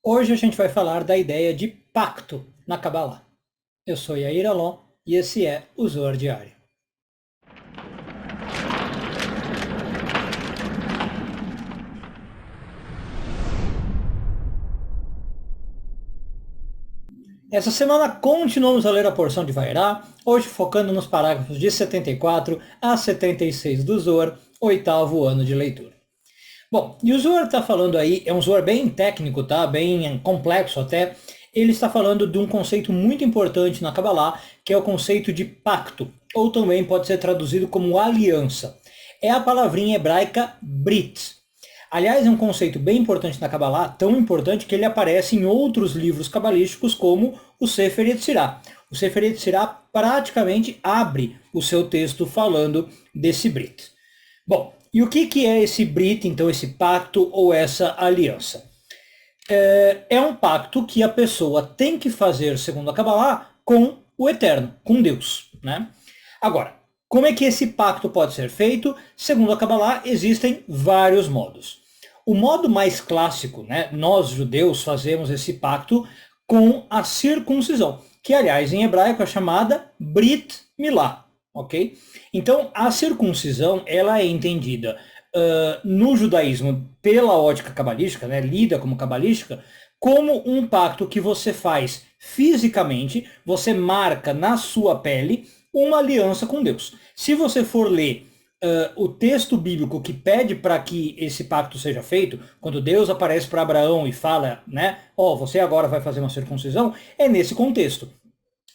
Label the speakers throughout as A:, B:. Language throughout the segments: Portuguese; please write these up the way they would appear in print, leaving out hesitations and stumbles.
A: Hoje a gente vai falar da ideia de pacto na Kabbalah. Eu sou Yair Alon e esse é o Zohar Diário. Essa semana continuamos a ler a porção de Vairá, hoje focando nos parágrafos de 74 a 76 do Zohar, oitavo ano de leitura. Bom, e o Zohar está falando aí, é um Zohar bem técnico, tá? Bem complexo até. Ele está falando de um conceito muito importante na Kabbalah, que é o conceito de pacto, ou também pode ser traduzido como aliança. É a palavrinha hebraica Brit. Aliás, é um conceito bem importante na Kabbalah, tão importante que ele aparece em outros livros cabalísticos, como o Sefer Yetzirah. O Sefer Yetzirah praticamente abre o seu texto falando desse Brit. Bom, e o que é esse Brit, então, esse pacto ou essa aliança? É um pacto que a pessoa tem que fazer, segundo a Kabbalah, com o Eterno, com Deus, né? Agora, como é que esse pacto pode ser feito? Segundo a Kabbalah, existem vários modos. O modo mais clássico, né? Nós judeus fazemos esse pacto com a circuncisão, que aliás em hebraico é chamada Brit Milá, ok? Então a circuncisão ela é entendida no judaísmo pela ótica cabalística, né, lida como cabalística, como um pacto que você faz fisicamente, você marca na sua pele uma aliança com Deus. Se você for ler o texto bíblico que pede para que esse pacto seja feito, quando Deus aparece para Abraão e fala, né, ó, você agora vai fazer uma circuncisão, é nesse contexto.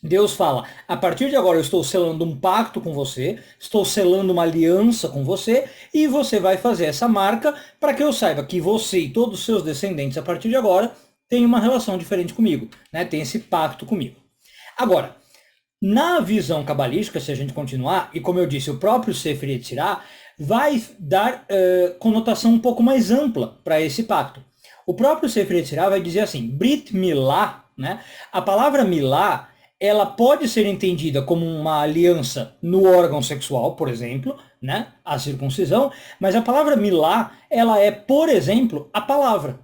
A: Deus fala, a partir de agora eu estou selando um pacto com você, estou selando uma aliança com você, e você vai fazer essa marca para que eu saiba que você e todos os seus descendentes, a partir de agora, têm uma relação diferente comigo, né? Tem esse pacto comigo. Agora, na visão cabalística, se a gente continuar, e como eu disse, o próprio Sefer Yetzirah vai dar conotação um pouco mais ampla para esse pacto. O próprio Sefer Yetzirah vai dizer assim, Brit Milá, né? A palavra Milá, ela pode ser entendida como uma aliança no órgão sexual, por exemplo, né? A circuncisão, mas a palavra Milá, ela é, por exemplo, a palavra.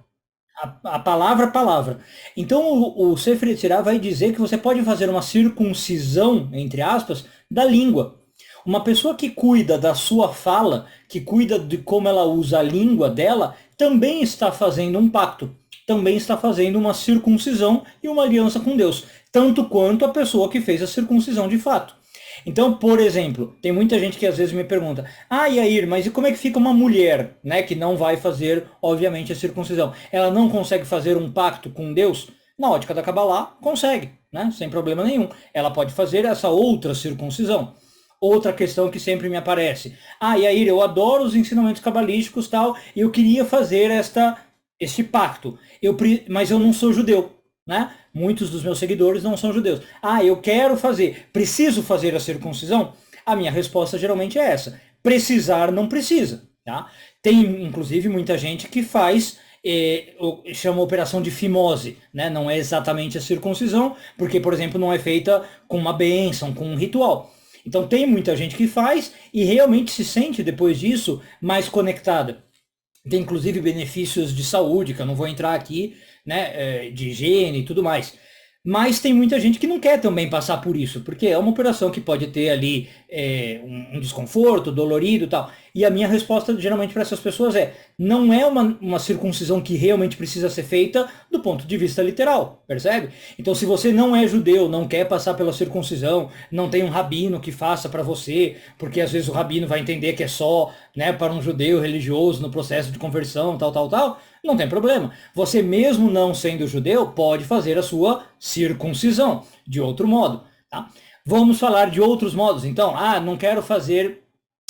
A: A palavra, palavra. Então o Sefer Yetzirah vai dizer que você pode fazer uma circuncisão, entre aspas, da língua. Uma pessoa que cuida da sua fala, que cuida de como ela usa a língua dela, também está fazendo um pacto. Também está fazendo uma circuncisão e uma aliança com Deus. Tanto quanto a pessoa que fez a circuncisão de fato. Então, por exemplo, tem muita gente que às vezes me pergunta, Yair, mas e como é que fica uma mulher, né, que não vai fazer, obviamente, a circuncisão? Ela não consegue fazer um pacto com Deus? Na ótica da Kabbalah, consegue, né, sem problema nenhum. Ela pode fazer essa outra circuncisão. Outra questão que sempre me aparece. Yair, eu adoro os ensinamentos cabalísticos tal, e eu queria fazer este pacto, mas eu não sou judeu, né? Muitos dos meus seguidores não são judeus. Eu quero fazer, preciso fazer a circuncisão? A minha resposta geralmente é essa. Precisar não precisa, tá? Tem, inclusive, muita gente que faz, chama operação de fimose, né? Não é exatamente a circuncisão, porque, por exemplo, não é feita com uma bênção, com um ritual. Então tem muita gente que faz e realmente se sente, depois disso, mais conectada. Tem inclusive benefícios de saúde, que eu não vou entrar aqui, né, de higiene e tudo mais. Mas tem muita gente que não quer também passar por isso, porque é uma operação que pode ter ali um desconforto, dolorido e tal. E a minha resposta geralmente para essas pessoas é, não é uma circuncisão que realmente precisa ser feita do ponto de vista literal, percebe? Então se você não é judeu, não quer passar pela circuncisão, não tem um rabino que faça para você, porque às vezes o rabino vai entender que é só, né, para um judeu religioso no processo de conversão, tal, tal, tal, não tem problema. Você mesmo não sendo judeu, pode fazer a sua circuncisão de outro modo, tá? Vamos falar de outros modos, então. Não quero fazer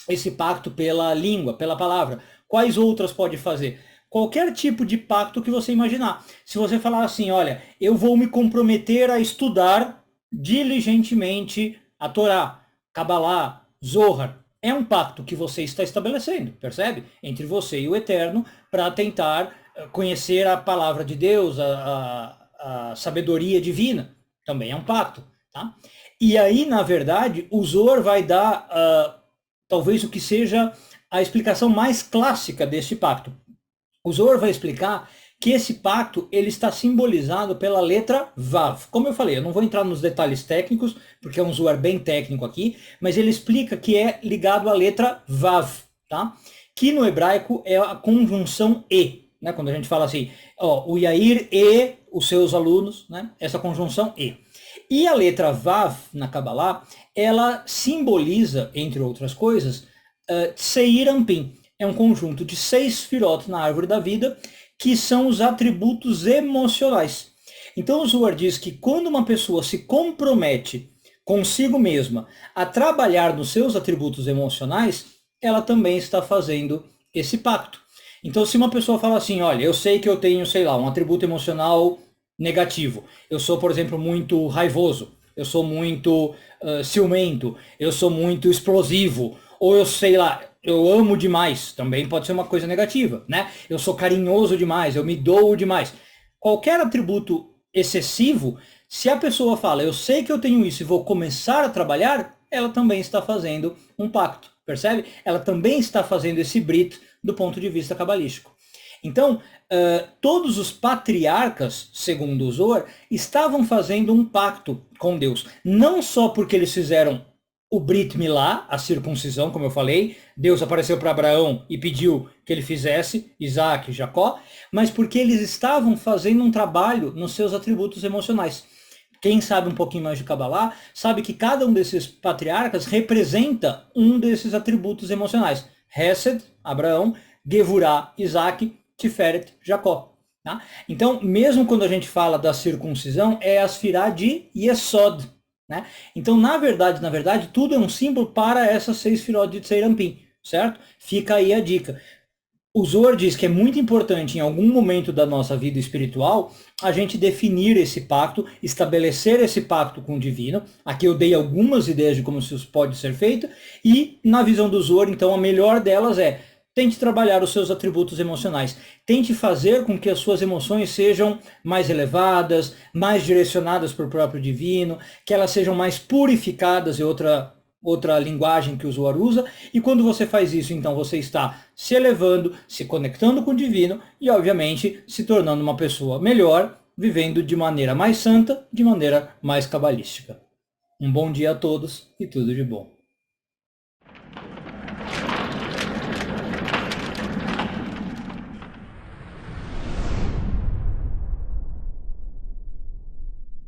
A: esse pacto pela língua, pela palavra. Quais outras pode fazer? Qualquer tipo de pacto que você imaginar. Se você falar assim, olha, eu vou me comprometer a estudar diligentemente a Torá, Kabbalah, Zohar, é um pacto que você está estabelecendo, percebe? Entre você e o Eterno, para tentar conhecer a palavra de Deus, a sabedoria divina. Também é um pacto, tá? E aí, na verdade, o Zohar vai dar talvez o que seja a explicação mais clássica deste pacto. O Zohar vai explicar que esse pacto ele está simbolizado pela letra Vav. Como eu falei, eu não vou entrar nos detalhes técnicos, porque é um zoar bem técnico aqui, mas ele explica que é ligado à letra Vav, tá? Que no hebraico é a conjunção E, né? Quando a gente fala assim, ó, o Yair e os seus alunos, né? Essa conjunção E. E a letra Vav na Kabbalah, ela simboliza, entre outras coisas, Tseir Anpin. É um conjunto de 6 sefirot na árvore da vida, que são os atributos emocionais. Então o Zohar diz que quando uma pessoa se compromete consigo mesma a trabalhar nos seus atributos emocionais, ela também está fazendo esse pacto. Então se uma pessoa fala assim, olha, eu sei que eu tenho, sei lá, um atributo emocional negativo. Eu sou, por exemplo, muito raivoso, eu sou muito ciumento, eu sou muito explosivo, ou eu sei lá, eu amo demais, também pode ser uma coisa negativa, né? Eu sou carinhoso demais, eu me dou demais. Qualquer atributo excessivo, se a pessoa fala, eu sei que eu tenho isso e vou começar a trabalhar, ela também está fazendo um pacto, percebe? Ela também está fazendo esse brit do ponto de vista cabalístico. Então, todos os patriarcas, segundo o Zohar, estavam fazendo um pacto com Deus. Não só porque eles fizeram o Brit Milá, a circuncisão, como eu falei, Deus apareceu para Abraão e pediu que ele fizesse, Isaac e Jacó, mas porque eles estavam fazendo um trabalho nos seus atributos emocionais. Quem sabe um pouquinho mais de Kabbalah, sabe que cada um desses patriarcas representa um desses atributos emocionais. Hesed, Abraão, Gevurah, Isaac, Tiferet, Jacó. Tá? Então, mesmo quando a gente fala da circuncisão, é a Sfirá de Yesod. Né? Então, na verdade, tudo é um símbolo para essas 6 Sfirot de Tseir Anpin, certo? Fica aí a dica. O Zohar diz que é muito importante, em algum momento da nossa vida espiritual, a gente definir esse pacto, estabelecer esse pacto com o divino. Aqui eu dei algumas ideias de como isso pode ser feito, e na visão do Zohar, então, a melhor delas é tente trabalhar os seus atributos emocionais. Tente fazer com que as suas emoções sejam mais elevadas, mais direcionadas para o próprio divino, que elas sejam mais purificadas, é outra linguagem que o Zohar usa. E quando você faz isso, então você está se elevando, se conectando com o divino e, obviamente, se tornando uma pessoa melhor, vivendo de maneira mais santa, de maneira mais cabalística. Um bom dia a todos e tudo de bom.